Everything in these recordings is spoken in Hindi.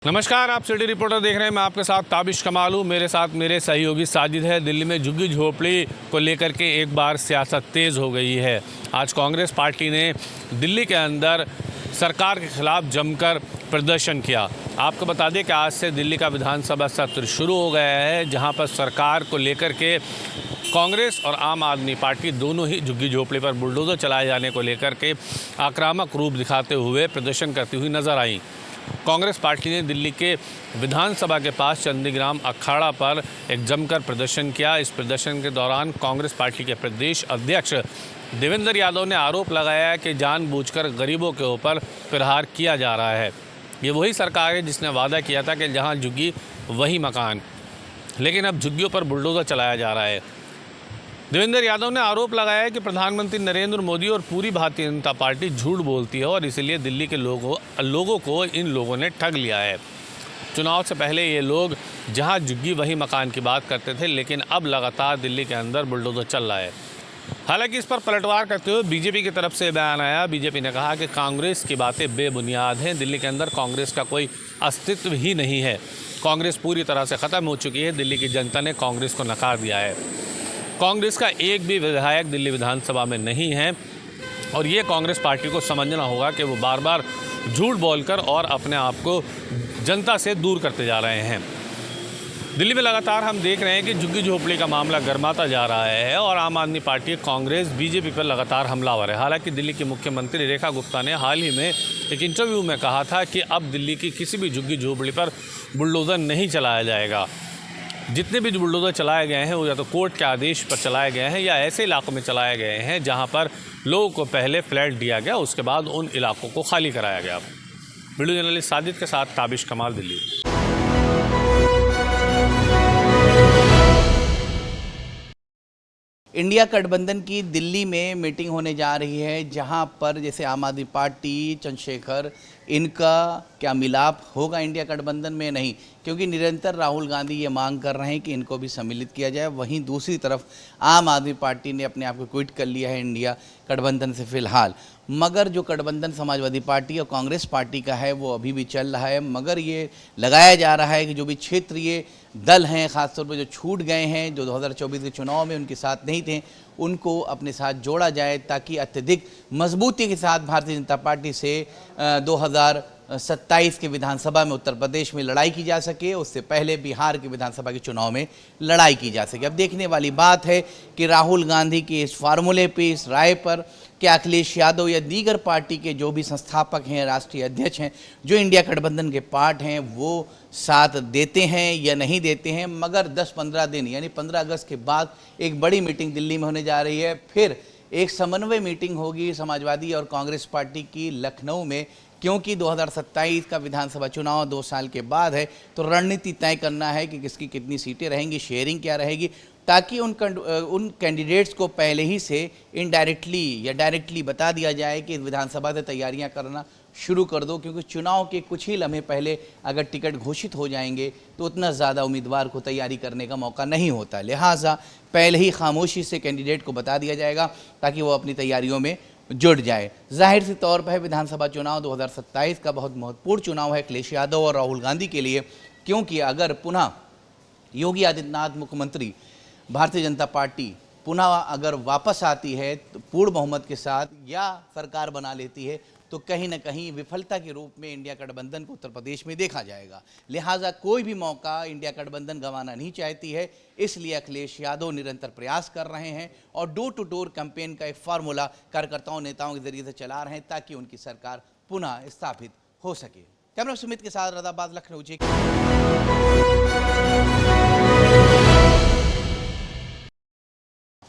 नमस्कार, आप सिटी रिपोर्टर देख रहे हैं। मैं आपके साथ ताबिश कमाल हूँ। मेरे साथ मेरे सहयोगी साजिद है। दिल्ली में झुग्गी झोपड़ी को लेकर के एक बार सियासत तेज़ हो गई है। आज कांग्रेस पार्टी ने दिल्ली के अंदर सरकार के खिलाफ जमकर प्रदर्शन किया। आपको बता दें कि आज से दिल्ली का विधानसभा सत्र शुरू हो गया है, जहाँ पर सरकार को लेकर के कांग्रेस और आम आदमी पार्टी दोनों ही झुग्गी झोपड़ी पर बुलडोज़र चलाए जाने को लेकर के आक्रामक रूप दिखाते हुए प्रदर्शन करती हुई नजर आई। कांग्रेस पार्टी ने दिल्ली के विधानसभा के पास चंदीग्राम अखाड़ा पर एक जमकर प्रदर्शन किया। इस प्रदर्शन के दौरान कांग्रेस पार्टी के प्रदेश अध्यक्ष देवेंद्र यादव ने आरोप लगाया कि जानबूझकर गरीबों के ऊपर प्रहार किया जा रहा है। ये वही सरकार है जिसने वादा किया था कि जहां झुग्गी वही मकान, लेकिन अब झुग्गियों पर बुलडोज़र चलाया जा रहा है। देवेंद्र यादव ने आरोप लगाया कि प्रधानमंत्री नरेंद्र मोदी और पूरी भारतीय जनता पार्टी झूठ बोलती है और इसलिए दिल्ली के लोगों को इन लोगों ने ठग लिया है। चुनाव से पहले ये लोग जहां झुग्गी वही मकान की बात करते थे, लेकिन अब लगातार दिल्ली के अंदर बुलडोज़र चल रहा है। हालांकि इस पर पलटवार करते हुए बीजेपी की तरफ से बयान आया। बीजेपी ने कहा कि कांग्रेस की बातें बेबुनियाद हैं। दिल्ली के अंदर कांग्रेस का कोई अस्तित्व ही नहीं है। कांग्रेस पूरी तरह से ख़त्म हो चुकी है। दिल्ली की जनता ने कांग्रेस को नकार दिया है। कांग्रेस का एक भी विधायक दिल्ली विधानसभा में नहीं है और ये कांग्रेस पार्टी को समझना होगा कि वो बार बार झूठ बोलकर और अपने आप को जनता से दूर करते जा रहे हैं। दिल्ली में लगातार हम देख रहे हैं कि झुग्गी झोपड़ी का मामला गर्माता जा रहा है और आम आदमी पार्टी, कांग्रेस, बीजेपी पर लगातार हमलावर है। हालांकि दिल्ली की मुख्यमंत्री रेखा गुप्ता ने हाल ही में एक इंटरव्यू में कहा था कि अब दिल्ली की किसी भी झुग्गी झोपड़ी पर बुलडोज़र नहीं चलाया जाएगा। जितने भी बुलडोज़र चलाए गए हैं वो या तो कोर्ट के आदेश पर चलाए गए हैं या ऐसे इलाकों में चलाए गए हैं जहां पर लोगों को पहले फ्लैट दिया गया, उसके बाद उन इलाकों को खाली कराया गया। वीडियो जर्नलिस्ट साजिद के साथ ताबिश कमाल, दिल्ली। इंडिया गठबंधन की दिल्ली में मीटिंग होने जा रही है, जहां पर जैसे आम आदमी पार्टी, चंद्रशेखर, इनका क्या मिलाप होगा इंडिया गठबंधन में? नहीं, क्योंकि निरंतर राहुल गांधी ये मांग कर रहे हैं कि इनको भी सम्मिलित किया जाए। वहीं दूसरी तरफ आम आदमी पार्टी ने अपने आप को क्विट कर लिया है इंडिया गठबंधन से फिलहाल। मगर जो गठबंधन समाजवादी पार्टी और कांग्रेस पार्टी का है वो अभी भी चल रहा है। मगर ये लगाया जा रहा है कि जो भी क्षेत्रीय दल हैं, ख़ासतौर पर जो छूट गए हैं, जो 2024 के चुनाव में उनके साथ नहीं थे, उनको अपने साथ जोड़ा जाए ताकि अत्यधिक मजबूती के साथ भारतीय जनता पार्टी से 2027 के विधानसभा में उत्तर प्रदेश में लड़ाई की जा सके, उससे पहले बिहार के विधानसभा के चुनाव में लड़ाई की जा सके। अब देखने वाली बात है कि राहुल गांधी के इस फार्मूले पे, इस राय पर क्या अखिलेश यादव या दीगर पार्टी के जो भी संस्थापक हैं, राष्ट्रीय अध्यक्ष हैं, जो इंडिया गठबंधन के पार्ट हैं, वो साथ देते हैं या नहीं देते हैं। मगर 10-15 दिन यानी 15 अगस्त के बाद एक बड़ी मीटिंग दिल्ली में होने जा रही है। फिर एक समन्वय मीटिंग होगी समाजवादी और कांग्रेस पार्टी की लखनऊ में, क्योंकि 2027 का विधानसभा चुनाव 2 साल के बाद है। तो रणनीति तय करना है कि किसकी कितनी सीटें रहेंगी, शेयरिंग क्या रहेगी, ताकि उन कैंडिडेट्स को पहले ही से इनडायरेक्टली या डायरेक्टली बता दिया जाए कि विधानसभा से तैयारियां करना शुरू कर दो। क्योंकि चुनाव के कुछ ही लम्हे पहले अगर टिकट घोषित हो जाएंगे तो उतना ज़्यादा उम्मीदवार को तैयारी करने का मौका नहीं होता। लिहाजा पहले ही खामोशी से कैंडिडेट को बता दिया जाएगा ताकि वो अपनी तैयारियों में जुड़ जाए। जाहिर सी तौर पर विधानसभा चुनाव 2027 का बहुत महत्वपूर्ण चुनाव है अखिलेश यादव और राहुल गांधी के लिए, क्योंकि अगर पुनः योगी आदित्यनाथ मुख्यमंत्री, भारतीय जनता पार्टी पुनः अगर वापस आती है तो पूर्ण बहुमत के साथ या सरकार बना लेती है, तो कहीं ना कहीं विफलता के रूप में इंडिया गठबंधन को उत्तर प्रदेश में देखा जाएगा। लिहाजा कोई भी मौका इंडिया गठबंधन गंवाना नहीं चाहती है, इसलिए अखिलेश यादव निरंतर प्रयास कर रहे हैं और डोर टू डोर कैंपेन का एक फार्मूला कार्यकर्ताओं, नेताओं के जरिए से चला रहे हैं ताकि उनकी सरकार पुनः स्थापित हो सके। कैमरा सुमित के साथ रदाबाद, लखनऊ जी।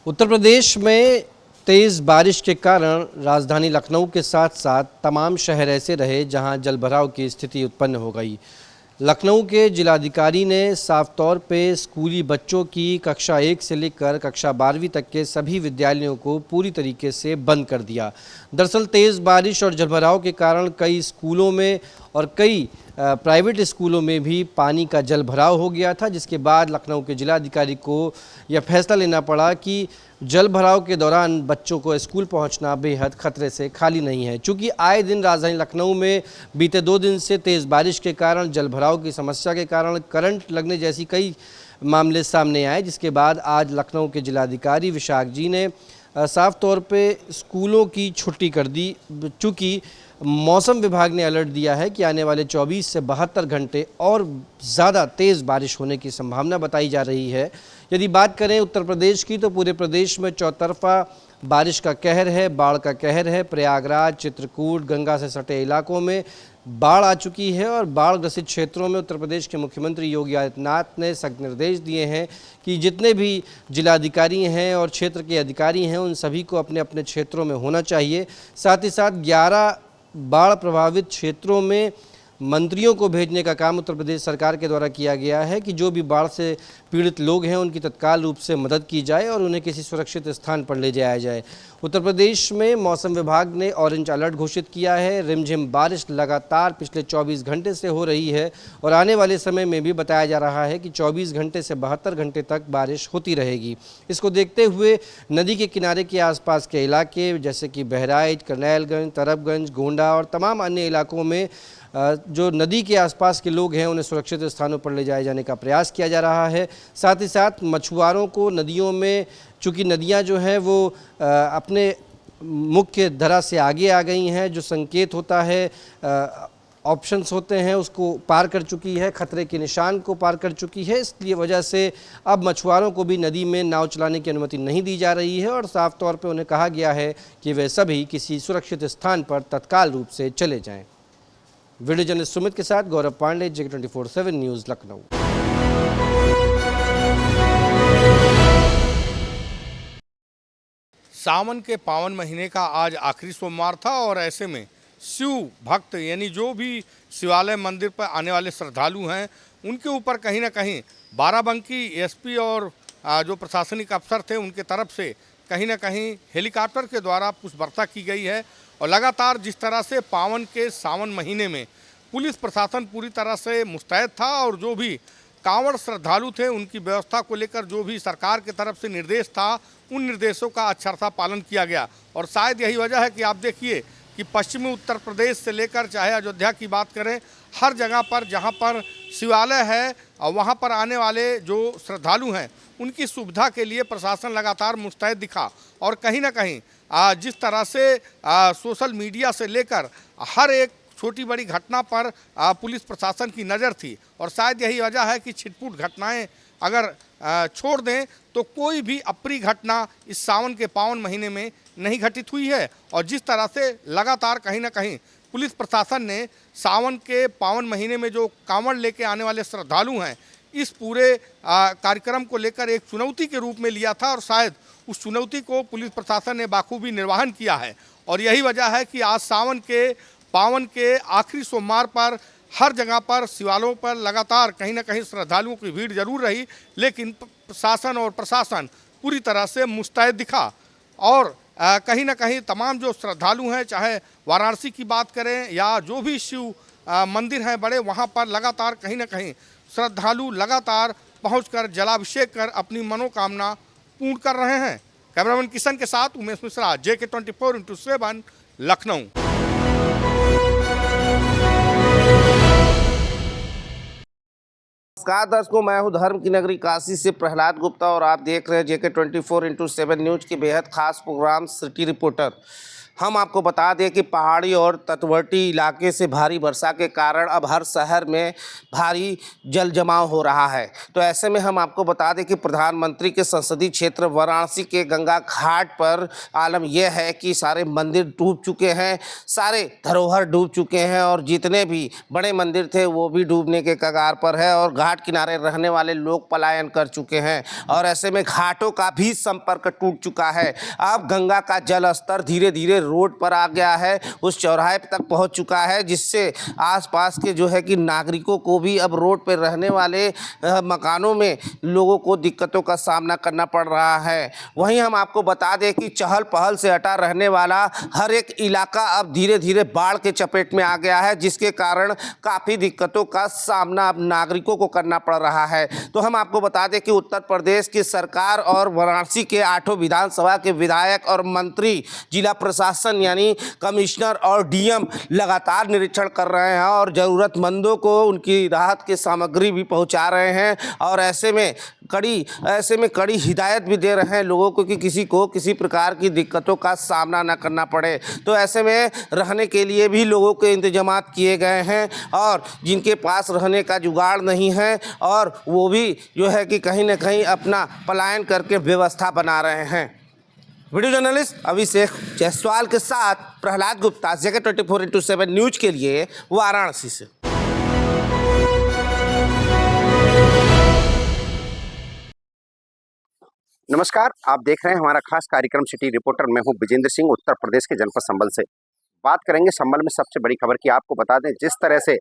उत्तर प्रदेश में तेज़ बारिश के कारण राजधानी लखनऊ के साथ साथ तमाम शहर ऐसे रहे जहां जलभराव की स्थिति उत्पन्न हो गई। लखनऊ के जिलाधिकारी ने साफ तौर पे स्कूली बच्चों की कक्षा 1 से लेकर कक्षा 12वीं तक के सभी विद्यालयों को पूरी तरीके से बंद कर दिया। दरअसल तेज़ बारिश और जलभराव के कारण कई स्कूलों में और कई प्राइवेट स्कूलों में भी पानी का जल भराव हो गया था, जिसके बाद लखनऊ के जिलाधिकारी को यह फैसला लेना पड़ा कि जल भराव के दौरान बच्चों को स्कूल पहुंचना बेहद खतरे से खाली नहीं है। चूँकि आए दिन राजधानी लखनऊ में बीते 2 दिन से तेज़ बारिश के कारण, जल भराव की समस्या के कारण करंट लगने जैसी कई मामले सामने आए, जिसके बाद आज लखनऊ के जिलाधिकारी विशाख जी ने साफ तौर पे स्कूलों की छुट्टी कर दी। चूँकि मौसम विभाग ने अलर्ट दिया है कि आने वाले 24 से 72 घंटे और ज़्यादा तेज़ बारिश होने की संभावना बताई जा रही है। यदि बात करें उत्तर प्रदेश की, तो पूरे प्रदेश में चौतरफा बारिश का कहर है, बाढ़ का कहर है। प्रयागराज, चित्रकूट, गंगा से सटे इलाकों में बाढ़ आ चुकी है और बाढ़ ग्रसित क्षेत्रों में उत्तर प्रदेश के मुख्यमंत्री योगी आदित्यनाथ ने सख्त निर्देश दिए हैं कि जितने भी जिलाधिकारी हैं और क्षेत्र के अधिकारी हैं, उन सभी को अपने अपने क्षेत्रों में होना चाहिए। साथ ही साथ 11 बाढ़ प्रभावित क्षेत्रों में मंत्रियों को भेजने का काम उत्तर प्रदेश सरकार के द्वारा किया गया है कि जो भी बाढ़ से पीड़ित लोग हैं उनकी तत्काल रूप से मदद की जाए और उन्हें किसी सुरक्षित स्थान पर ले जाया जाए। उत्तर प्रदेश में मौसम विभाग ने ऑरेंज अलर्ट घोषित किया है। रिमझिम बारिश लगातार पिछले 24 घंटे से हो रही है और आने वाले समय में भी बताया जा रहा है कि 24 घंटे से 72 घंटे तक बारिश होती रहेगी। इसको देखते हुए नदी के किनारे के आसपास के इलाके जैसे कि बहराइच, करनैलगंज, तरबगंज, गोंडा और तमाम अन्य इलाकों में जो नदी के आसपास के लोग हैं उन्हें सुरक्षित स्थानों पर ले जाए जाने का प्रयास किया जा रहा है। साथ ही साथ मछुआरों को नदियों में, चूँकि नदियां जो हैं वो अपने मुख्य धारा से आगे आ गई हैं, जो संकेत होता है, ऑप्शंस होते हैं, उसको पार कर चुकी है, खतरे के निशान को पार कर चुकी है। इसलिए वजह से अब मछुआरों को भी नदी में नाव चलाने की अनुमति नहीं दी जा रही है और साफ तौर पे उन्हें कहा गया है कि वे सभी किसी सुरक्षित स्थान पर तत्काल रूप से चले जाएं। वीडियो जर्नलिस्ट सुमित के साथ गौरव पांडे, JK24/7 न्यूज़, लखनऊ। सावन के पावन महीने का आज आखिरी सोमवार था और ऐसे में शिव भक्त यानी जो भी शिवालय मंदिर पर आने वाले श्रद्धालु हैं उनके ऊपर कहीं ना कहीं बाराबंकी एसपी और जो प्रशासनिक अफसर थे उनके तरफ से कहीं ना कहीं हेलीकॉप्टर के द्वारा पुष्पवर्षा की गई है। और लगातार जिस तरह से पावन के सावन महीने में पुलिस प्रशासन पूरी तरह से मुस्तैद था और जो भी कांवड़ श्रद्धालु थे उनकी व्यवस्था को लेकर जो भी सरकार की तरफ से निर्देश था उन निर्देशों का अक्षरशः पालन किया गया। और शायद यही वजह है कि आप देखिए कि पश्चिमी उत्तर प्रदेश से लेकर चाहे अयोध्या की बात करें, हर जगह पर जहां पर शिवालय है और वहां पर आने वाले जो श्रद्धालु हैं उनकी सुविधा के लिए प्रशासन लगातार मुस्तैद दिखा। और कहीं ना कहीं जिस तरह से सोशल मीडिया से लेकर हर एक छोटी बड़ी घटना पर पुलिस प्रशासन की नज़र थी और शायद यही वजह है कि छिटपुट घटनाएं अगर छोड़ दें तो कोई भी अप्रिय घटना इस सावन के पावन महीने में नहीं घटित हुई है। और जिस तरह से लगातार कहीं ना कहीं पुलिस प्रशासन ने सावन के पावन महीने में जो कांवड़ लेके आने वाले श्रद्धालु हैं इस पूरे कार्यक्रम को लेकर एक चुनौती के रूप में लिया था और शायद उस चुनौती को पुलिस प्रशासन ने बाखूबी निर्वहन किया है। और यही वजह है कि आज सावन के पावन के आखिरी सोमवार पर हर जगह पर शिवालयों पर लगातार कहीं ना कहीं श्रद्धालुओं की भीड़ जरूर रही, लेकिन शासन और प्रशासन पूरी तरह से मुस्तैद दिखा। और कहीं ना कहीं तमाम जो श्रद्धालु हैं, चाहे वाराणसी की बात करें या जो भी शिव मंदिर हैं बड़े, वहाँ पर लगातार कहीं ना कहीं श्रद्धालु लगातार पहुंचकर जलाभिषेक कर अपनी मनोकामना पूर्ण कर रहे हैं। कैमरामैन किशन के साथ उमेश मिश्रा, JK24/7 लखनऊ। नमस्कार दर्शकों, मैं हूं धर्म की नगरी काशी से प्रहलाद गुप्ता और आप देख रहे हैं JK24/7 न्यूज़ के बेहद खास प्रोग्राम सिटी रिपोर्टर। हम आपको बता दें कि पहाड़ी और तटवर्ती इलाके से भारी वर्षा के कारण अब हर शहर में भारी जल जमाव हो रहा है। तो ऐसे में हम आपको बता दें कि प्रधानमंत्री के संसदीय क्षेत्र वाराणसी के गंगा घाट पर आलम यह है कि सारे मंदिर डूब चुके हैं, सारे धरोहर डूब चुके हैं और जितने भी बड़े मंदिर थे वो भी डूबने के कगार पर है और घाट किनारे रहने वाले लोग पलायन कर चुके हैं और ऐसे में घाटों का भी संपर्क टूट चुका है। अब गंगा का जल स्तर धीरे धीरे रोड पर आ गया है, उस चौराहे तक पहुंच चुका है, जिससे आसपास के जो है कि नागरिकों को भी अब रोड पर रहने वाले मकानों में लोगों को दिक्कतों का सामना करना पड़ रहा है। वहीं हम आपको बता दें कि चहल पहल से हटा रहने वाला हर एक इलाका अब धीरे धीरे बाढ़ के चपेट में आ गया है, जिसके कारण काफ़ी दिक्कतों का सामना अब नागरिकों को करना पड़ रहा है। तो हम आपको बता दें कि उत्तर प्रदेश की सरकार और वाराणसी के 8 विधानसभा के विधायक और मंत्री, जिला प्रशासन यानी कमिश्नर और डीएम लगातार निरीक्षण कर रहे हैं और ज़रूरतमंदों को उनकी राहत की सामग्री भी पहुंचा रहे हैं और ऐसे में कड़ी हिदायत भी दे रहे हैं लोगों को कि किसी को किसी प्रकार की दिक्कतों का सामना न करना पड़े। तो ऐसे में रहने के लिए भी लोगों के इंतजाम किए गए हैं और जिनके पास रहने का जुगाड़ नहीं है और वो भी जो है कि कहीं ना कहीं अपना पलायन करके व्यवस्था बना रहे हैं। वीडियो जर्नलिस्ट अभिषेक जायसवाल के साथ प्रहलाद गुप्ता, जेके 24x7 न्यूज के लिए वाराणसी से। नमस्कार, आप देख रहे हैं हमारा खास कार्यक्रम सिटी रिपोर्टर। मैं हूं विजेंद्र सिंह, उत्तर प्रदेश के जनपद संभल से। बात करेंगे संभल में सबसे बड़ी खबर की। आपको बता दें, जिस तरह से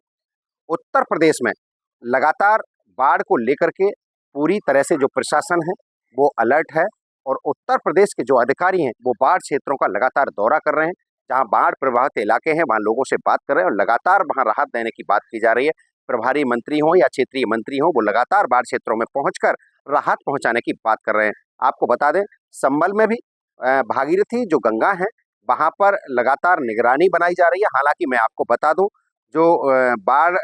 उत्तर प्रदेश में लगातार बाढ़ को लेकर के पूरी तरह से जो प्रशासन है वो अलर्ट है और उत्तर प्रदेश के जो अधिकारी हैं वो बाढ़ क्षेत्रों का लगातार दौरा कर रहे हैं। जहाँ बाढ़ प्रभावित इलाके हैं वहाँ लोगों से बात कर रहे हैं और लगातार वहाँ राहत देने की बात की जा रही है। प्रभारी मंत्री हों या क्षेत्रीय मंत्री हों, वो लगातार बाढ़ क्षेत्रों में पहुँचकर राहत पहुँचाने की बात कर रहे हैं। आपको बता दें, संभल में भी भागीरथी जो गंगा है वहाँ पर लगातार निगरानी बनाई जा रही है। हालांकि मैं आपको बता दूं, जो बाढ़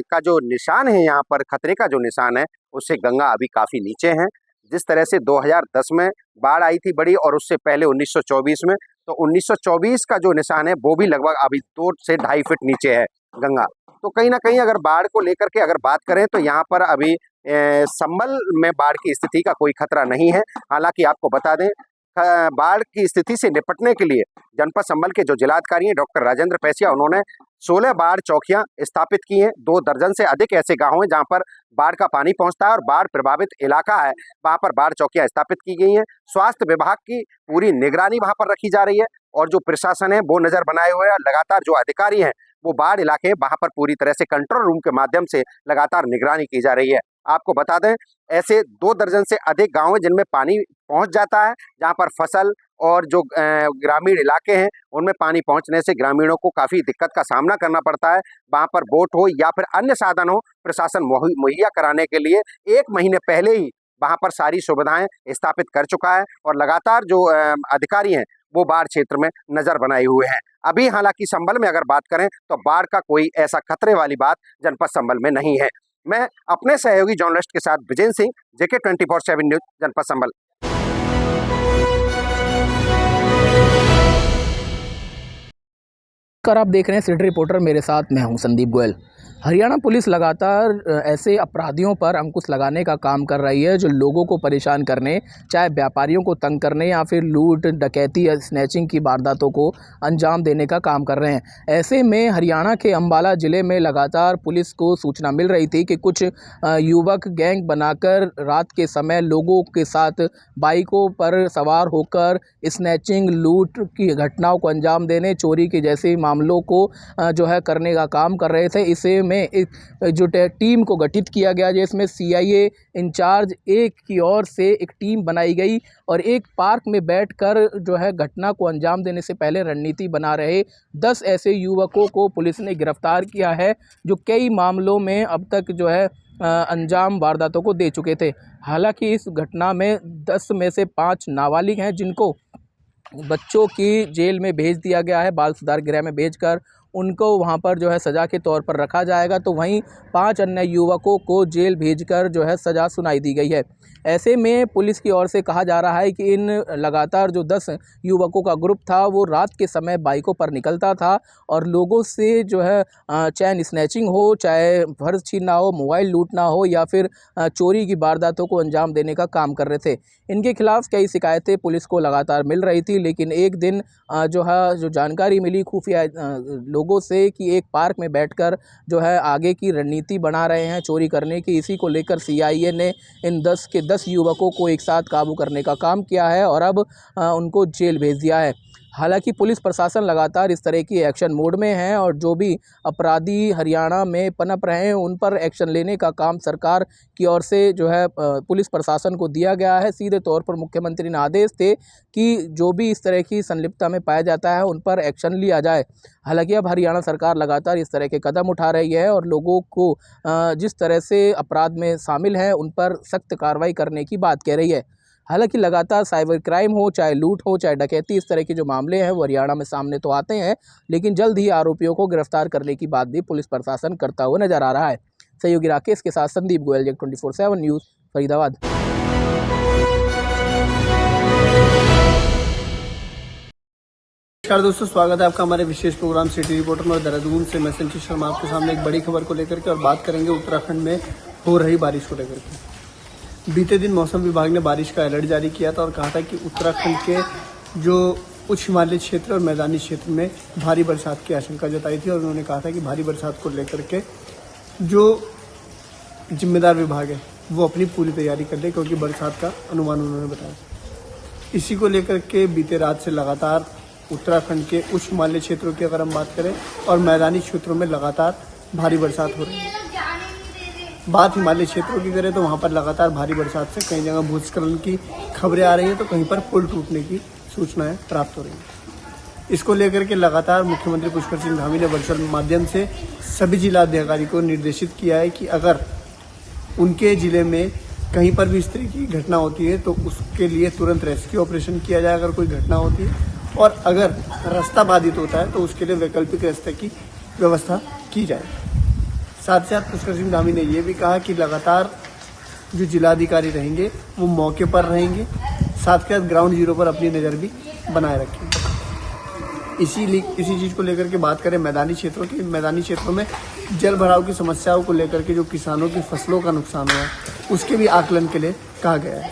का जो निशान है, यहाँ पर खतरे का जो निशान है, उससे गंगा अभी काफ़ी नीचे है। जिस तरह से 2010 में बाढ़ आई थी बड़ी और उससे पहले 1924 में, तो 1924 का जो निशान है वो भी लगभग अभी 2 से 2.5 फीट नीचे है गंगा। तो कहीं ना कहीं अगर बाढ़ को लेकर के अगर बात करें तो यहाँ पर अभी संभल में बाढ़ की स्थिति का कोई खतरा नहीं है। हालांकि आपको बता दें, बाढ़ की स्थिति से निपटने के लिए जनपद संभल के जो जिलाधिकारी हैं डॉक्टर राजेंद्र पैसिया, उन्होंने 16 बाढ़ चौकियां स्थापित की हैं। 2 दर्जन से अधिक ऐसे गांव हैं जहां पर बाढ़ का पानी पहुंचता है और बाढ़ प्रभावित इलाका है, वहां पर बाढ़ चौकियां स्थापित की गई हैं। स्वास्थ्य विभाग की पूरी निगरानी वहां पर रखी जा रही है और जो प्रशासन है वो नजर बनाए हुए है। लगातार जो अधिकारी हैं वो बाढ़ इलाके वहां पर पूरी तरह से कंट्रोल रूम के माध्यम से लगातार निगरानी की जा रही है। आपको बता दें, ऐसे 2 दर्जन से अधिक गांव हैं जिनमें पानी पहुंच जाता है, जहां पर फसल और जो ग्रामीण इलाके हैं उनमें पानी पहुंचने से ग्रामीणों को काफ़ी दिक्कत का सामना करना पड़ता है। वहां पर बोट हो या फिर अन्य साधन हो, प्रशासन मुहैया कराने के लिए 1 महीने पहले ही वहां पर सारी सुविधाएं स्थापित कर चुका है और लगातार जो अधिकारी हैं वो बाढ़ क्षेत्र में नजर बनाए हुए हैं। अभी हालांकि संभल में अगर बात करें तो बाढ़ का कोई ऐसा खतरे वाली बात जनपद संभल में नहीं है। मैं अपने सहयोगी जर्नलिस्ट के साथ विजेंद्र सिंह, जेके 24/7 न्यूज, जनपद संभल। कर आप देख रहे हैं सिटी रिपोर्टर, मेरे साथ मैं हूं संदीप गोयल। हरियाणा पुलिस लगातार ऐसे अपराधियों पर अंकुश लगाने का काम कर रही है जो लोगों को परेशान करने, चाहे व्यापारियों को तंग करने या फिर लूट डकैती या स्नैचिंग की वारदातों को अंजाम देने का काम कर रहे हैं। ऐसे में हरियाणा के अंबाला ज़िले में लगातार पुलिस को सूचना मिल रही थी कि कुछ युवक गैंग बनाकर रात के समय लोगों के साथ बाइकों पर सवार होकर स्नैचिंग, लूट की घटनाओं को अंजाम देने, चोरी के जैसे मामलों को जो है करने का काम कर रहे थे। इसे में एक जो टीम को गठित किया गया, जिसमें सीआईए इंचार्ज एक की ओर से एक टीम बनाई गई और एक पार्क में बैठकर जो है घटना को अंजाम देने से पहले रणनीति बना रहे 10 ऐसे युवकों को पुलिस ने गिरफ्तार किया है, जो कई मामलों में अब तक जो है अंजाम वारदातों को दे चुके थे। हालांकि इस घटना में 10 में से 5 नाबालिग हैं जिनको बच्चों की जेल में भेज दिया गया है, बाल सुधार गृह में भेजकर उनको वहां पर जो है सज़ा के तौर पर रखा जाएगा। तो वहीं 5 अन्य युवकों को जेल भेजकर जो है सज़ा सुनाई दी गई है। ऐसे में पुलिस की ओर से कहा जा रहा है कि इन लगातार जो 10 युवकों का ग्रुप था वो रात के समय बाइकों पर निकलता था और लोगों से जो है चाहे स्नैचिंग हो, चाहे पर्स छीनना हो, मोबाइल लूटना हो या फिर चोरी की वारदातों को अंजाम देने का काम कर रहे थे। इनके खिलाफ कई शिकायतें पुलिस को लगातार मिल रही थी, लेकिन एक दिन जो जानकारी मिली खुफिया लोगों से कि एक पार्क में बैठकर जो है आगे की रणनीति बना रहे हैं चोरी करने की, इसी को लेकर सीआईए ने इन 10 के 10 युवकों को एक साथ काबू करने का काम किया है और अब उनको जेल भेज दिया है। हालांकि पुलिस प्रशासन लगातार इस तरह की एक्शन मोड में है और जो भी अपराधी हरियाणा में पनप रहे हैं उन पर एक्शन लेने का काम सरकार की ओर से जो है पुलिस प्रशासन को दिया गया है। सीधे तौर पर मुख्यमंत्री ने आदेश थे कि जो भी इस तरह की संलिप्तता में पाया जाता है उन पर एक्शन लिया जाए। हालांकि अब हरियाणा सरकार लगातार इस तरह के कदम उठा रही है और लोगों को जिस तरह से अपराध में शामिल हैं उन पर सख्त कार्रवाई करने की बात कह रही है। हालांकि लगातार साइबर क्राइम हो, चाहे लूट हो, चाहे डकैती, इस तरह के जो मामले हैं वो हरियाणा में सामने तो आते हैं, लेकिन जल्द ही आरोपियों को गिरफ्तार करने की बात भी पुलिस प्रशासन करता हुआ नजर आ रहा है। सहयोगी राकेश के साथ संदीप गोयल, जेक 24/7 न्यूज़, फरीदाबाद। नमस्कार दोस्तों, स्वागत है आपका हमारे विशेष प्रोग्राम सिटी रिपोर्टर में। देहरादून से मैं संचित शर्मा आपके सामने एक बड़ी खबर को लेकर के और बात करेंगे उत्तराखंड में हो रही बारिश को लेकर के। बीते दिन मौसम विभाग ने बारिश का अलर्ट जारी किया था और कहा था कि उत्तराखंड के जो उच्च हिमालय क्षेत्र और मैदानी क्षेत्र में भारी बरसात की आशंका जताई थी और उन्होंने कहा था कि भारी बरसात को लेकर के जो जिम्मेदार विभाग है वो अपनी पूरी तैयारी कर ले, क्योंकि बरसात का अनुमान उन्होंने बताया। इसी को लेकर के बीते रात से लगातार उत्तराखंड के उच्च हिमालय क्षेत्रों की अगर हम बात करें और मैदानी क्षेत्रों में लगातार भारी बरसात हो रही है। बात हिमालय क्षेत्रों की करें तो वहाँ पर लगातार भारी बरसात से कई जगह भूस्खलन की खबरें आ रही हैं, तो कहीं पर पुल टूटने की सूचनाएं प्राप्त हो रही हैं। इसको लेकर के लगातार मुख्यमंत्री पुष्कर सिंह धामी ने वर्चुअल माध्यम से सभी जिलाधिकारी को निर्देशित किया है कि अगर उनके जिले में कहीं पर भी इस तरह की घटना होती है तो उसके लिए तुरंत रेस्क्यू ऑपरेशन किया जाए अगर कोई घटना होती है, और अगर रास्ता बाधित होता है तो उसके लिए वैकल्पिक रास्ते की व्यवस्था की जाए। साथ ही साथ पुष्कर सिंह धामी ने यह भी कहा कि लगातार जो जिलाधिकारी रहेंगे वो मौके पर रहेंगे, साथ के साथ ग्राउंड जीरो पर अपनी नज़र भी बनाए रखेंगे। इसी चीज़ को लेकर के बात करें मैदानी क्षेत्रों की, मैदानी क्षेत्रों में जल भराव की समस्याओं को लेकर के जो किसानों की फसलों का नुकसान हुआ है उसके भी आकलन के लिए कहा गया है।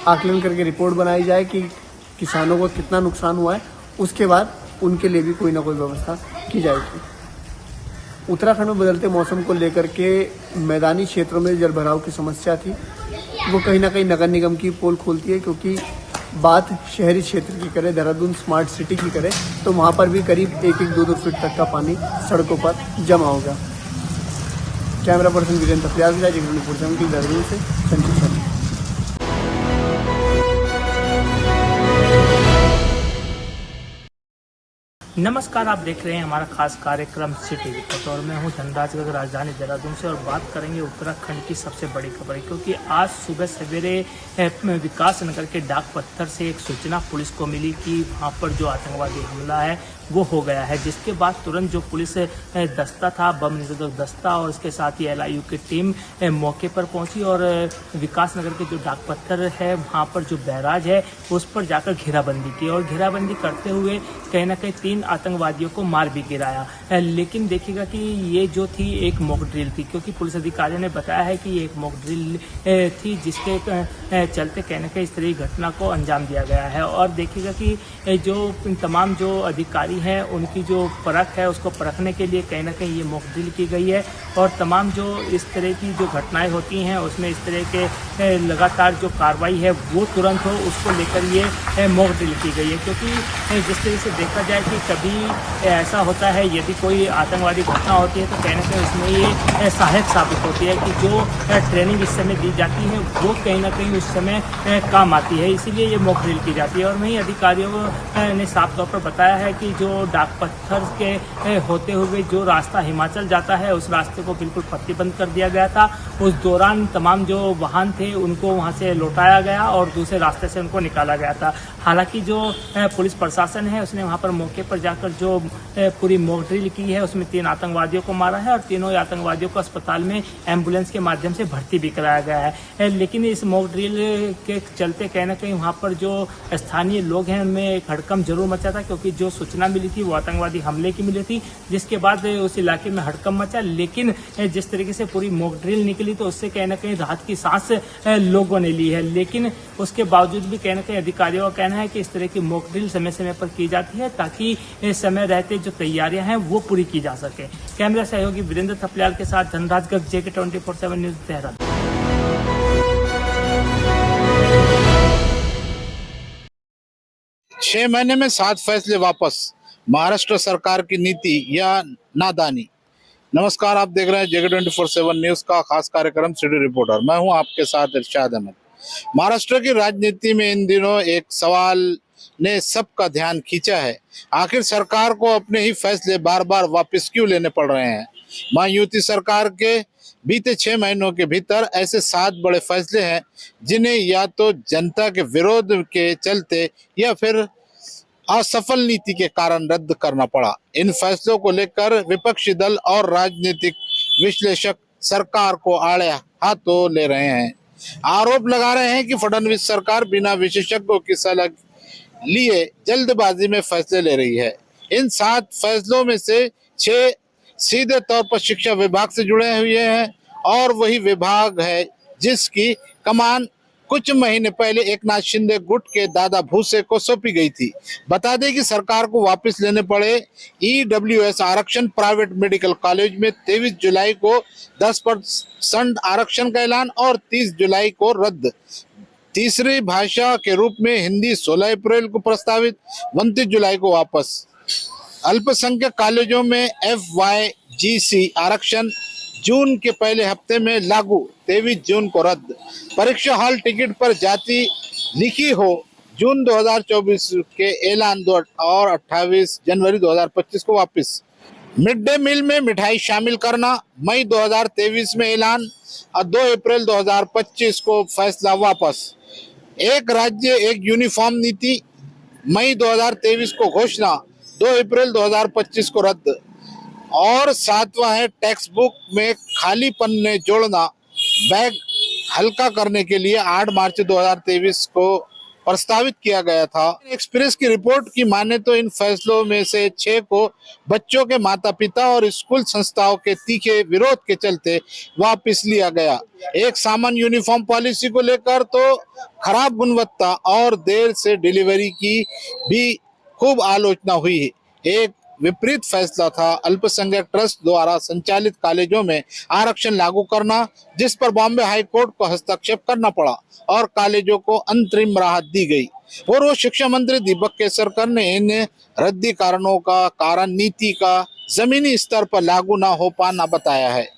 आकलन करके रिपोर्ट बनाई जाए कि किसानों को कितना नुकसान हुआ है, उसके बाद उनके लिए भी कोई ना कोई व्यवस्था की जाएगी। उत्तराखंड में बदलते मौसम को लेकर के मैदानी क्षेत्रों में जल भराव की समस्या थी, वो कहीं ना कहीं नगर निगम की पोल खोलती है, क्योंकि बात शहरी क्षेत्र की करें, देहरादून स्मार्ट सिटी की करें, तो वहाँ पर भी करीब 1-2 फीट तक का पानी सड़कों पर जमा होगा। कैमरा पर्सन वीरेंद्र थपलियाल के साथ देहरादून से संचित शर्मा। नमस्कार, आप देख रहे हैं हमारा खास कार्यक्रम सिटी रिपोर्ट और मैं हूं धनराज गर्ग, राजधानी देहरादून से, और बात करेंगे उत्तराखंड की सबसे बड़ी खबर, क्योंकि आज सुबह सवेरे विकास नगर के डाक पत्थर से एक सूचना पुलिस को मिली कि वहां पर जो आतंकवादी हमला है वो हो गया है, जिसके बाद तुरंत जो पुलिस दस्ता था, बम निरोधक दस्ता और इसके साथ ही LIU की टीम मौके पर पहुंची और विकास नगर के जो डाक पत्थर है वहाँ पर जो बैराज है उस पर जाकर घेराबंदी की और घेराबंदी करते हुए कहीं ना कहीं 3 आतंकवादियों को मार भी गिराया। लेकिन देखिएगा कि ये जो थी एक मॉक ड्रिल थी, क्योंकि पुलिस अधिकारियों ने बताया है कि ये एक मॉक ड्रिल थी जिसके चलते कहीं ना कहीं इस तरह की घटना को अंजाम दिया गया है। और देखिएगा कि जो तमाम जो अधिकारी हैं उनकी जो परख है उसको परखने के लिए कहीं ना कहीं ये मॉक ड्रिल की गई है और तमाम जो इस तरह की जो घटनाएं होती हैं उसमें इस तरह के लगातार जो कार्रवाई है वो तुरंत हो, उसको लेकर ये मॉक ड्रिल की गई है। क्योंकि जिस तरह से देखा जाए कि कभी ऐसा होता है, यदि कोई आतंकवादी घटना होती है तो कहीं ना कहीं उसमें ये सहायक साबित होती है कि जो ट्रेनिंग इस समय दी जाती है वो कहीं ना कहीं उस समय काम आती है, इसीलिए ये मॉक ड्रिल की जाती है। और वहीं अधिकारियों ने साफ तौर पर बताया है कि जो डाक पत्थर के होते हुए जो रास्ता हिमाचल जाता है उस रास्ते को बिल्कुल प्रतिबंध कर दिया गया था। उस दौरान तमाम जो वाहन थे उनको वहां से लौटाया गया और दूसरे रास्ते से उनको निकाला गया था। हालांकि जो पुलिस प्रशासन है उसने वहां पर मौके पर जाकर जो पूरी मॉक ड्रिल की है उसमें 3 आतंकवादियों को मारा है और तीनों आतंकवादियों को अस्पताल में एम्बुलेंस के माध्यम से भर्ती भी कराया गया है। लेकिन इस मॉक ड्रिल के चलते कहीं ना कहीं वहाँ पर जो स्थानीय लोग हैं उनमें एक हड़कंप जरूर मचा था, क्योंकि जो सूचना मिली थी वो आतंकवादी हमले की मिली थी, जिसके बाद उस इलाके में हड़कंप मचा। लेकिन जिस तरीके से पूरी मॉक ड्रिल निकली तो उससे कहीं ना कहीं राहत की सांस लोगों ने ली है। लेकिन उसके बावजूद भी कहीं ना कहीं अधिकारियों का कहना है कि इस तरह की मॉक ड्रिल समय समय पर की जाती है ताकि समय रहते जो तैयारियां हैं वो पूरी की जा सके। कैमरा सहयोगी वीरेंद्र थपलियाल के साथ धनराज गर्ग, जेके 24/7 न्यूज, देहरादून। 6 महीने में 7 फैसले वापस, महाराष्ट्र सरकार की नीति या नादानी। नमस्कार, आप देख रहे हैं जेके 24/7 न्यूज का खास कार्यक्रम सिटी रिपोर्टर। मैं हूं आपके साथ इरशाद अहमद। महाराष्ट्र की राजनीति में इन दिनों एक सवाल ने सबका ध्यान खींचा है। आखिर सरकार को अपने ही फैसले बार बार वापस क्यों लेने पड़ रहे हैं? महायुति सरकार के बीते 6 महीनों के भीतर ऐसे 7 बड़े फैसले हैं जिन्हें या तो जनता के विरोध के चलते या फिर असफल नीति के कारण रद्द करना पड़ा। इन फैसलों को लेकर विपक्षी दल और राजनीतिक विश्लेषक सरकार को आड़े हाथों ले रहे हैं। आरोप लगा रहे हैं कि फडणवीस सरकार बिना विशेषज्ञों की सलाह लिए जल्दबाजी में फैसले ले रही है। इन 7 फैसलों में से 6 सीधे तौर पर शिक्षा विभाग से जुड़े हुए हैं और वही विभाग है जिसकी कमान कुछ महीने पहले एकनाथ शिंदे गुट के दादा भूसे को सौंपी गई थी। बता दें कि सरकार को वापस लेने पड़े ईडब्ल्यूएस आरक्षण। प्राइवेट मेडिकल कॉलेज में 23 जुलाई को 10% आरक्षण का ऐलान और 30 जुलाई को रद्द। तीसरी भाषा के रूप में हिंदी 16 अप्रैल को प्रस्तावित, 29 जुलाई को वापस। अल्पसंख्यक कॉलेजों में FYGC आरक्षण जून के पहले हफ्ते में लागू, 23 जून को रद्द। परीक्षा हॉल टिकट पर जाति लिखी हो, जून 2024 के ऐलान और 28 जनवरी 2025 को वापस। मिड डे मील में मिठाई शामिल करना, मई 2023 में ऐलान और 2 अप्रैल 2025 को फैसला वापस। एक राज्य एक यूनिफॉर्म नीति, मई 2023 को घोषणा, 2 अप्रैल 2025 को रद्द। और 7वां है टेक्स्ट बुक में खाली पन्ने जोड़ना, बैग हल्का करने के लिए 8 मार्च 2023 को प्रस्तावित किया गया था। एक्सप्रेस की रिपोर्ट की माने तो इन फैसलों में से 6 को बच्चों के माता पिता और स्कूल संस्थाओं के तीखे विरोध के चलते वापस लिया गया। एक सामान्य यूनिफॉर्म पॉलिसी को लेकर तो खराब गुणवत्ता और देर से डिलीवरी की भी खूब आलोचना हुई। एक विपरीत फैसला था अल्पसंख्यक ट्रस्ट द्वारा संचालित कॉलेजों में आरक्षण लागू करना, जिस पर बॉम्बे हाई कोर्ट को हस्तक्षेप करना पड़ा और कॉलेजों को अंतरिम राहत दी गई। पूर्व शिक्षा मंत्री दीपक केसरकर ने इन रद्दी कारणों का कारण नीति का जमीनी स्तर पर लागू न हो पाना बताया है।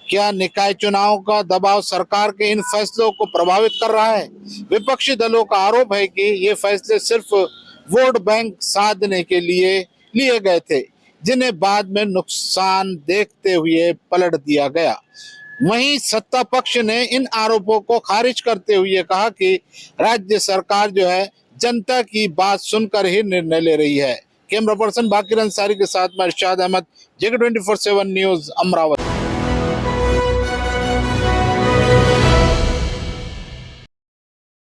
क्या निकाय चुनाव का दबाव सरकार के इन फैसलों को प्रभावित कर रहा है? विपक्षी दलों का आरोप है कि ये फैसले सिर्फ वोट बैंक साधने के लिए गए थे, जिन्हें बाद में नुकसान देखते हुए पलट दिया गया। वहीं सत्ता पक्ष ने इन आरोपों को खारिज करते हुए कहा कि राज्य सरकार जो है जनता की बात सुनकर ही निर्णय ले रही है। कैमरा पर्सन बाकिर अंसारी के साथ मैं इरशाद अहमद, जेके 24/7 न्यूज, अमरावती।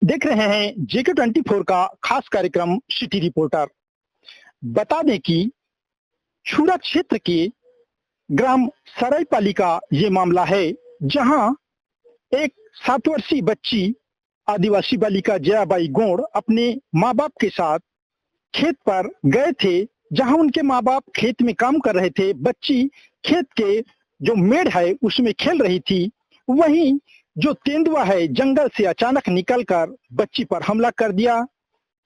देख रहे हैं जेके 24 का खास कार्यक्रम सिटी रिपोर्टर। बता दें कि छुरा क्षेत्र के ग्राम सरायपाली का ये मामला है, जहां एक 7 वर्षीय बच्ची आदिवासी बालिका जयाबाई गौड़ अपने माँ बाप के साथ खेत पर गए थे, जहां उनके माँ बाप खेत में काम कर रहे थे। बच्ची खेत के जो मेड़ है उसमें खेल रही थी। वहीं जो तेंदुआ है जंगल से अचानक निकलकर बच्ची पर हमला कर दिया।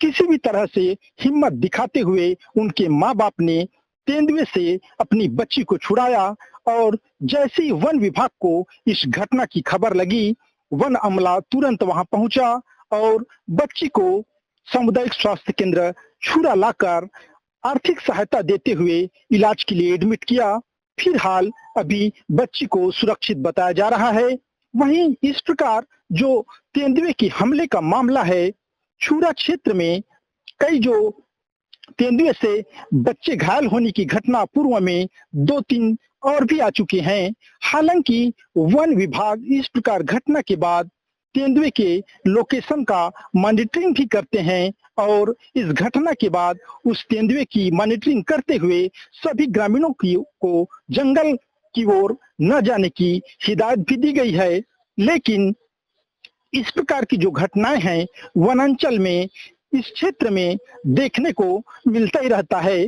किसी भी तरह से हिम्मत दिखाते हुए उनके माँ बाप ने तेंदुए से अपनी बच्ची को छुड़ाया और जैसे ही वन विभाग को इस घटना की खबर लगी, वन अमला तुरंत वहां पहुंचा और बच्ची को सामुदायिक स्वास्थ्य केंद्र छुरा लाकर आर्थिक सहायता देते हुए इलाज के लिए एडमिट किया। फिलहाल अभी बच्ची को सुरक्षित बताया जा रहा है। वहीं इस प्रकार जो तेंदुए के हमले का मामला है, छुरा क्षेत्र में कई जो तेंदुए से बच्चे घायल होने की घटना पूर्व में 2-3 और भी आ चुके हैं। हालांकि वन विभाग इस प्रकार घटना के बाद तेंदुए के लोकेशन का मॉनिटरिंग भी करते हैं और इस घटना के बाद उस तेंदुए की मॉनिटरिंग करते हुए सभी ग्रामीणों को जंगल की ओर न जाने की हिदायत भी दी गई है। लेकिन इस प्रकार की जो घटनाएं हैं वनांचल में, इस क्षेत्र में देखने को मिलता ही रहता है।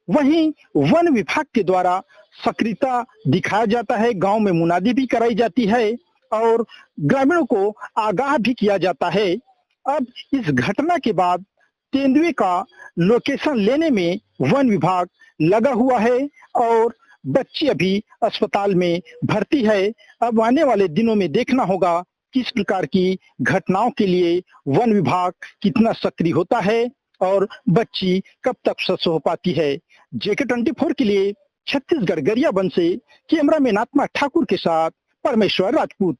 वहीं वन विभाग के द्वारा सक्रियता दिखाया जाता है, गांव में मुनादी भी कराई जाती है और ग्रामीणों को आगाह भी किया जाता है। अब इस घटना के बाद तेंदुए का लोकेशन लेने में वन विभाग लगा हुआ है और बच्ची अभी अस्पताल में भर्ती है। अब आने वाले दिनों में देखना होगा किस प्रकार की घटनाओं के लिए वन विभाग कितना सक्रिय होता है और बच्ची कब तक स्वस्थ हो पाती है। JK24 के लिए छत्तीसगढ़ गरियाबंद से कैमरामैन आत्मा ठाकुर के साथ परमेश्वर राजपूत।